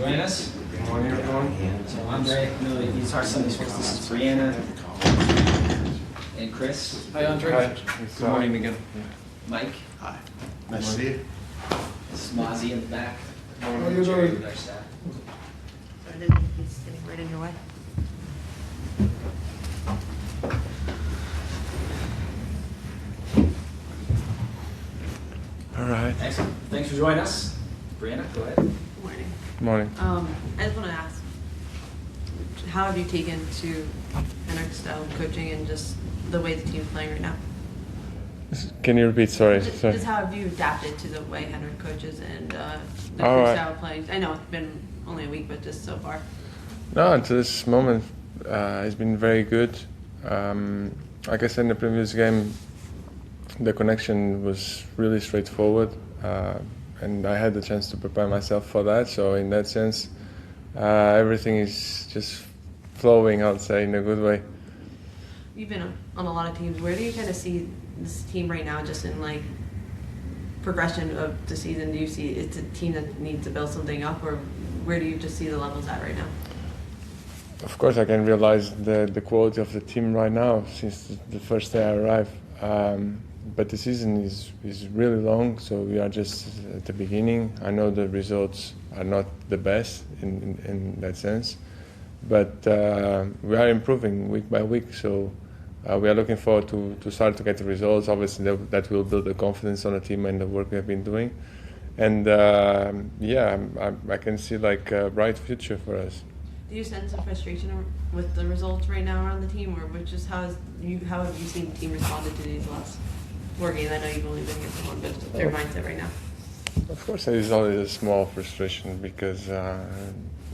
joining us. Good morning, everyone. So Andre, these are some of these folks. This is Brianna and Chris. Hi, Andre. Hi. Good morning again. Mike. Hi. Nice to see you. This is Mozzie in the back. How are you Jerry doing? with our staff. He's getting right in your way. All right. Excellent. Thanks for joining us. Brianna, go ahead. Good morning. Good morning. I just want to ask, how have you taken to Henrik's style of coaching and just the way the team's playing right now? Can you repeat? Sorry. Just how have you adapted to the way Henrik coaches and the All coach right. style of playing? I know it's been only a week, but just so far. No, until this moment, it's been very good. Like I said in the previous game, the connection was really straightforward, and I had the chance to prepare myself for that. So in that sense, everything is just flowing, I'd say, in a good way. You've been on a lot of teams. Where do you kind of see this team right now, just in like progression of the season? Do you see it's a team that needs to build something up, or where do you just see the levels at right now? Of course, I can realize the quality of the team right now since the first day I arrived. But the season is really long, so we are just at the beginning. I know the results are not the best in that sense, but we are improving week by week. So we are looking forward to start to get the results. Obviously, that will build the confidence on the team and the work we have been doing. And I can see like a bright future for us. Do you sense a frustration with the results right now around the team, or how have you seen the team responded to these last 4 games? I know you've only been here for one, but just their mindset right now. Of course, there is always a small frustration because,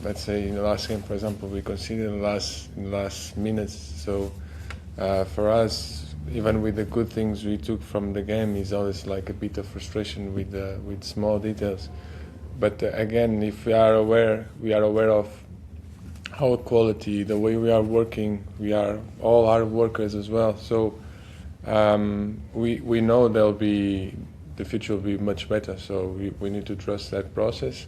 let's say in the last game, for example, we conceded in the last minutes. So for us, even with the good things we took from the game, is always like a bit of frustration with small details. But again, if we are aware of our quality, the way we are working, we are all hard workers as well. So we know the future will be much better. So we need to trust that process,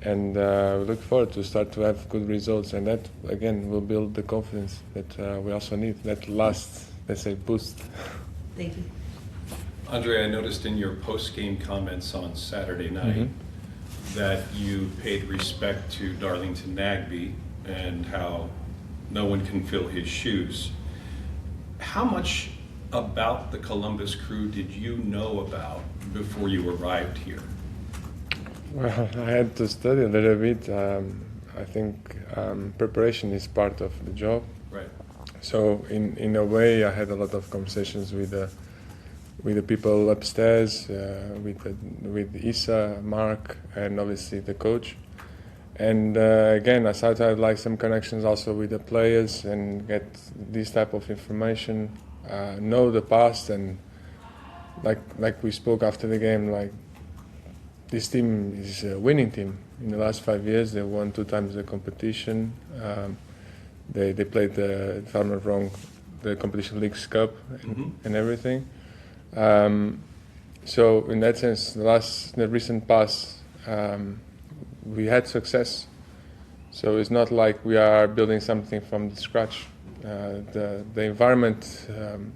and we look forward to start to have good results. And that again will build the confidence that we also need. That last, let's say, boost. Thank you. Andre, I noticed in your post-game comments on Saturday night that you paid respect to Darlington Nagbe and how no one can fill his shoes. How much about the Columbus Crew did you know about before you arrived here? Well, I had to study a little bit. I think preparation is part of the job. Right. So in a way, I had a lot of conversations with the people upstairs, with Issa, Mark, and obviously the coach. And again, I started to have like some connections also with the players and get this type of information, know the past, and like we spoke after the game, like this team is a winning team. In the last 5 years, they won 2 times the competition. They played if I'm not wrong, the Competition Leagues Cup and everything. So in that sense, the recent past, we had success. So it's not like we are building something from the scratch. The environment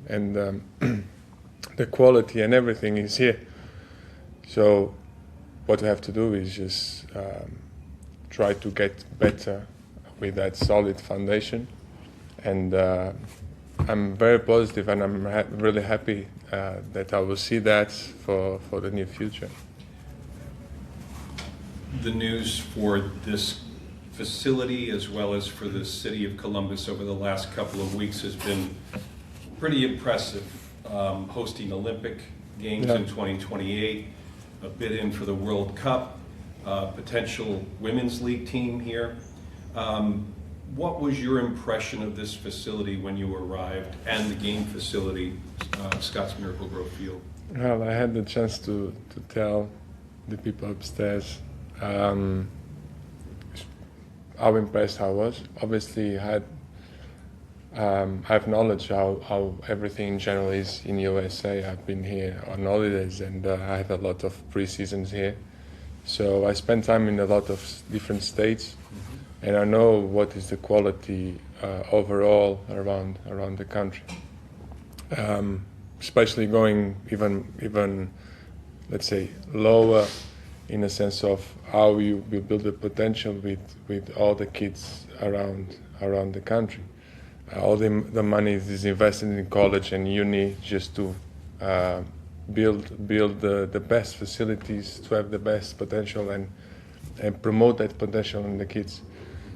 and the quality and everything is here. So what we have to do is just try to get better with that solid foundation. And I'm very positive, and I'm really happy that I will see that for the near future. The news for this facility as well as for the city of Columbus over the last couple of weeks has been pretty impressive. Hosting Olympic Games in 2028, a bid in for the World Cup, potential women's league team here. What was your impression of this facility when you arrived, and the game facility, Scott's Miracle Grove Field? Well, I had the chance to tell the people upstairs how impressed I was. Obviously, I have knowledge how everything in general is in USA. I've been here on holidays, and I have a lot of pre-seasons here. So I spend time in a lot of different states, and I know what is the quality overall around the country. Especially going even let's say lower, in a sense of how you build the potential with all the kids around the country. All the money is invested in college and uni just to build the best facilities, to have the best potential and promote that potential in the kids.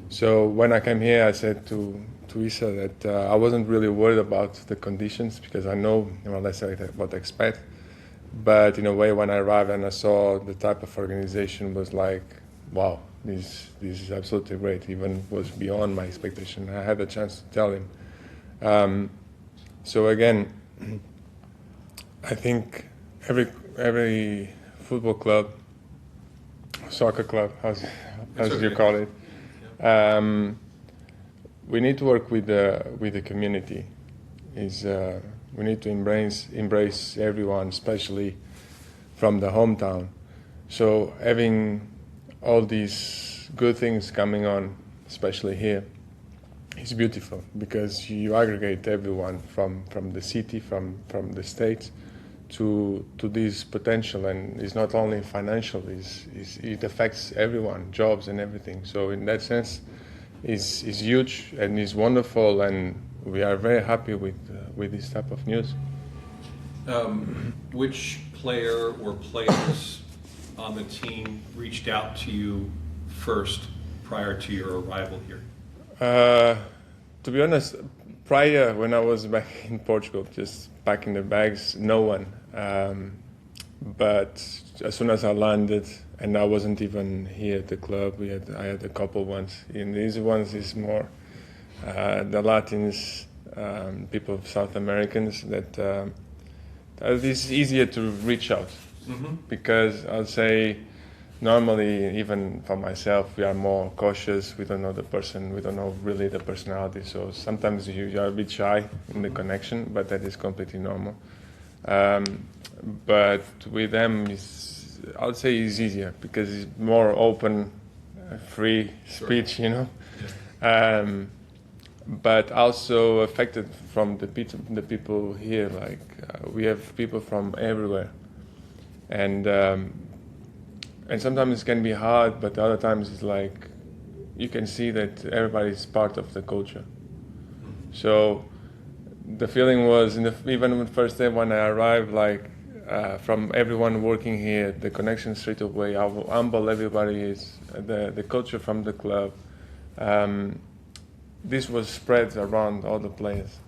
So when I came here, I said to Isa that I wasn't really worried about the conditions because I know more or less what to expect. But in a way, when I arrived and I saw the type of organization, was like, wow, this is absolutely great. Even was beyond my expectation. I had a chance to tell him. So again, I think every football club, soccer club, as you call it, we need to work with the community. We need to embrace everyone, especially from the hometown. So having all these good things coming on, especially here, is beautiful because you aggregate everyone from the city, from the states, to this potential, and it's not only financial. It affects everyone, jobs and everything. So in that sense, is huge and is wonderful, and we are very happy with this type of news. Which player or players on the team reached out to you first prior to your arrival here? To be honest, prior, when I was back in Portugal, just packing the bags, no one. But as soon as I landed, and I wasn't even here at the club, I had a couple ones. And these ones is more the Latins, people, South Americans, that it's easier to reach out. Because I'll say normally, even for myself, we are more cautious. We don't know the person. We don't know really the personality. So sometimes you are a bit shy in the connection, but that is completely normal. But with them, I would say it's easier because it's more open, free speech, you know. Yeah. But also affected from the people here. Like we have people from everywhere, and sometimes it can be hard, but other times it's like you can see that everybody is part of the culture. So the feeling was, even on the first day when I arrived, like from everyone working here, the connection straight away, how humble everybody is, the culture from the club. This was spread around all the players.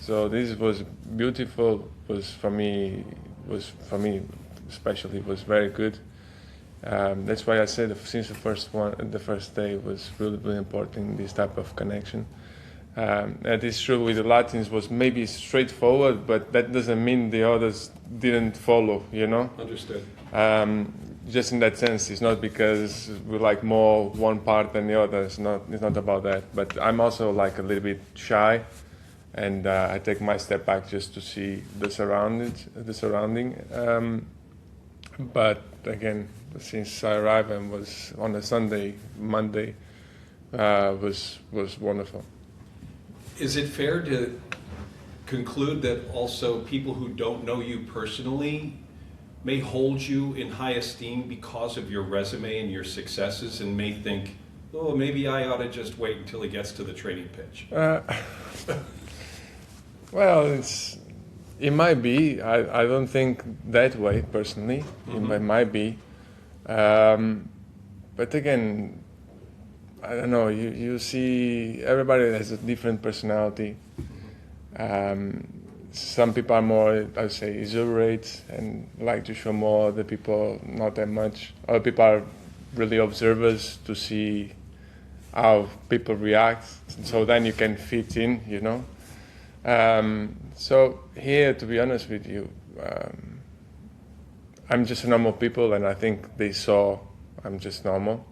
So this was beautiful. Was for me especially, was very good. That's why I said since the first day was really, really important, this type of connection. It is true with the Latins was maybe straightforward, but that doesn't mean the others didn't follow, you know? Understood. Just in that sense, it's not because we like more one part than the other. It's not about that. But I'm also like a little bit shy, and I take my step back just to see the surrounding. But again, since I arrived and was on a Monday, was wonderful. Is it fair to conclude that also people who don't know you personally may hold you in high esteem because of your resume and your successes, and may think, oh, maybe I ought to just wait until he gets to the training pitch? Well, it might be. I don't think that way personally. It might be. But again, I don't know. You see, everybody has a different personality. Some people are more, I would say, exuberate and like to show more. Other people, not that much. Other people are really observers to see how people react. So then you can fit in, you know. So here, to be honest with you, I'm just a normal people, and I think they saw I'm just normal.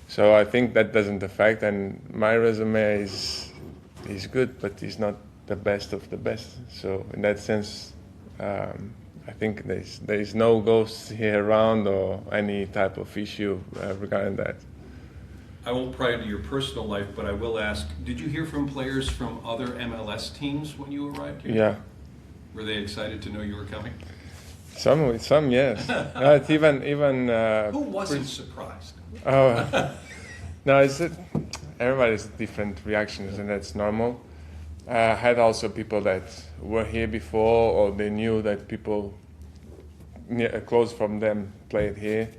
So I think that doesn't affect, and my resume is good, but it's not the best of the best. So in that sense, I think there is no ghosts here around or any type of issue regarding that. I won't pry into your personal life, but I will ask, did you hear from players from other MLS teams when you arrived here? Yeah. Were they excited to know you were coming? Some yes. Even Who wasn't surprised? Oh, no, everybody's different reactions, and that's normal. I had also people that were here before, or they knew that people close from them played here,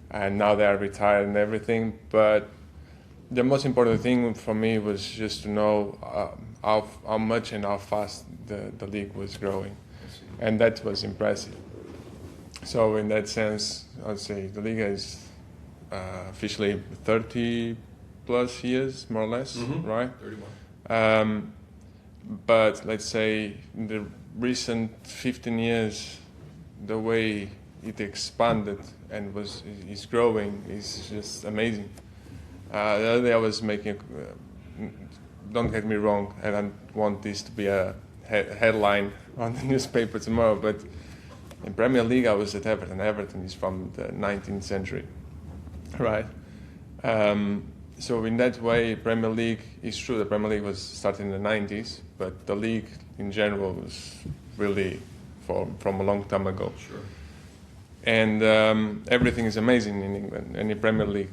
and now they are retired and everything. But the most important thing for me was just to know how much and how fast the league was growing, and that was impressive. So in that sense, I'd say the league is officially 30 plus years, more or less, right? 31. But let's say in the recent 15 years, the way it expanded and is growing is just amazing. The other day I was making, don't get me wrong, I don't want this to be a headline on the newspaper tomorrow, but in Premier League I was at Everton. Everton is from the 19th century, right? So in that way, Premier League is true. The Premier League was started in the 90s, but the league in general was really from a long time ago. Sure. And everything is amazing in England and in Premier League.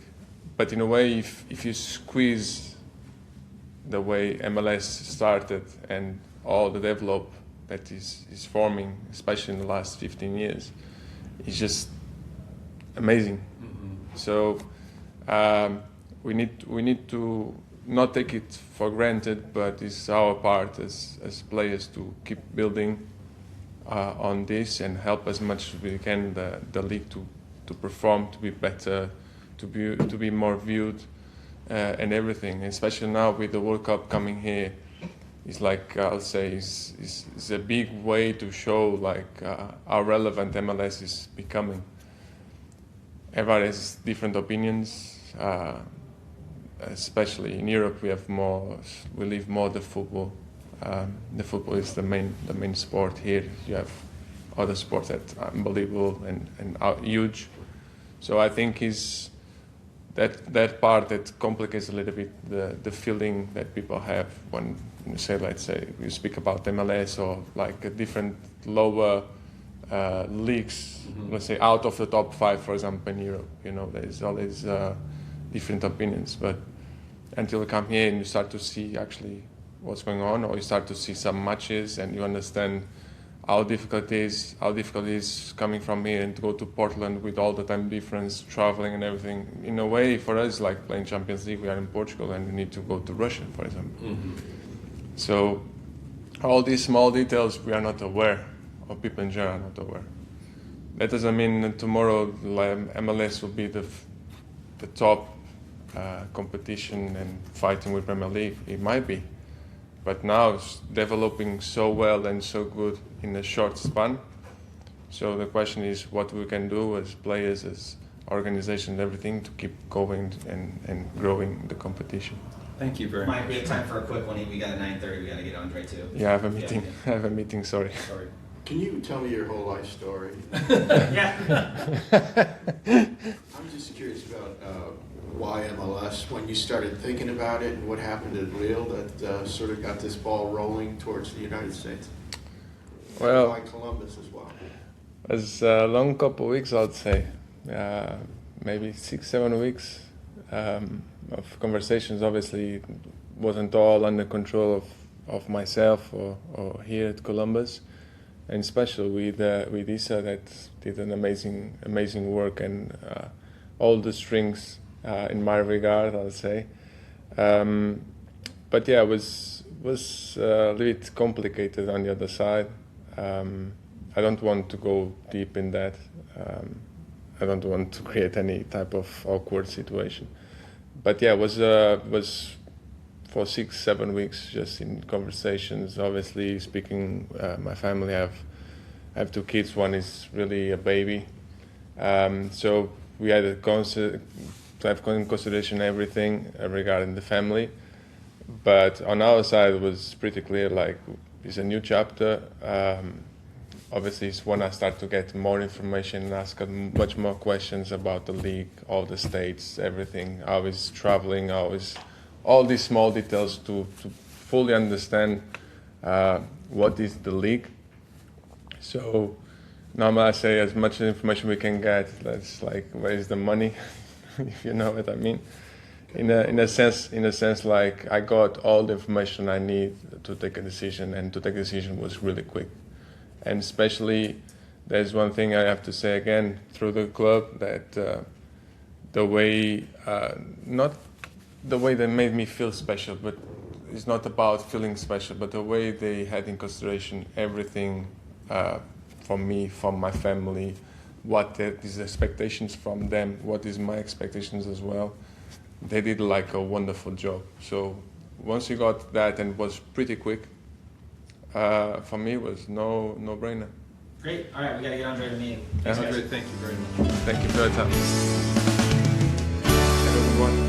But in a way, if you squeeze the way MLS started and all the develop that is forming, especially in the last 15 years, it's just amazing. So we need to not take it for granted, but it's our part as players to keep building on this and help as much as we can the league to perform, to be better, to be more viewed, and everything. Especially now with the World Cup coming here, it's like I'll say is a big way to show like how relevant MLS is becoming. Everybody has different opinions. Especially in Europe, we live more the football. The football is the main sport here. You have other sports that are unbelievable and are huge. So I think is that part that complicates a little bit the feeling that people have when you say, let's say, you speak about MLS or like a different lower leagues, let's say out of the top 5, for example, in Europe. You know, there's always different opinions, but until you come here and you start to see actually what's going on, or you start to see some matches and you understand how difficult it is coming from here and to go to Portland with all the time difference, traveling and everything. In a way, for us, like playing Champions League, we are in Portugal and we need to go to Russia, for example. So all these small details we are not aware, or people in general are not aware. That doesn't mean that tomorrow MLS will be the top competition and fighting with Premier League. It might be, but now it's developing so well and so good in a short span. So the question is what we can do as players, as organizations, everything to keep going and growing the competition. Thank you very much. Mike, we have time for a quick one. We got a 9:30. We got to get Andre too. Yeah, I have a meeting. I have a meeting. Sorry. Can you tell me your whole life story? Yeah. I'm just curious about why MLS, when you started thinking about it, and what happened at Real that sort of got this ball rolling towards the United States? Well, why Columbus as well? It's a long couple of weeks, I'd say. Maybe 6-7 weeks of conversations. Obviously, it wasn't all under control of myself or here at Columbus. And especially with Issa, that did an amazing work, and all the strings in my regard, I'll say. But yeah, it was a little bit complicated on the other side. I don't want to go deep in that. I don't want to create any type of awkward situation. But yeah, it was for 6-7 weeks just in conversations. Obviously, speaking, my family have 2 kids. One is really a baby, so we had to have in consideration everything regarding the family. But on our side, it was pretty clear. Like, it's a new chapter. obviously it's when I start to get more information and ask much more questions about the league, all the states, everything. I was traveling, all these small details to fully understand what is the league. So normally I say as much information we can get, that's like, where is the money, if you know what I mean. In a sense, like I got all the information I need to take a decision, and to take a decision was really quick. And especially, there's one thing I have to say again through the club, that the way, not the way they made me feel special, but it's not about feeling special, but the way they had in consideration everything from me, from my family, what is expectations from them, what is my expectations as well. They did like a wonderful job. So once you got that, and it was pretty quick, for me it was no-brainer. Great. All right, we got to get Andre to the meeting. Yeah. Andre, thank you very much. Thank you for your time. Have a good one.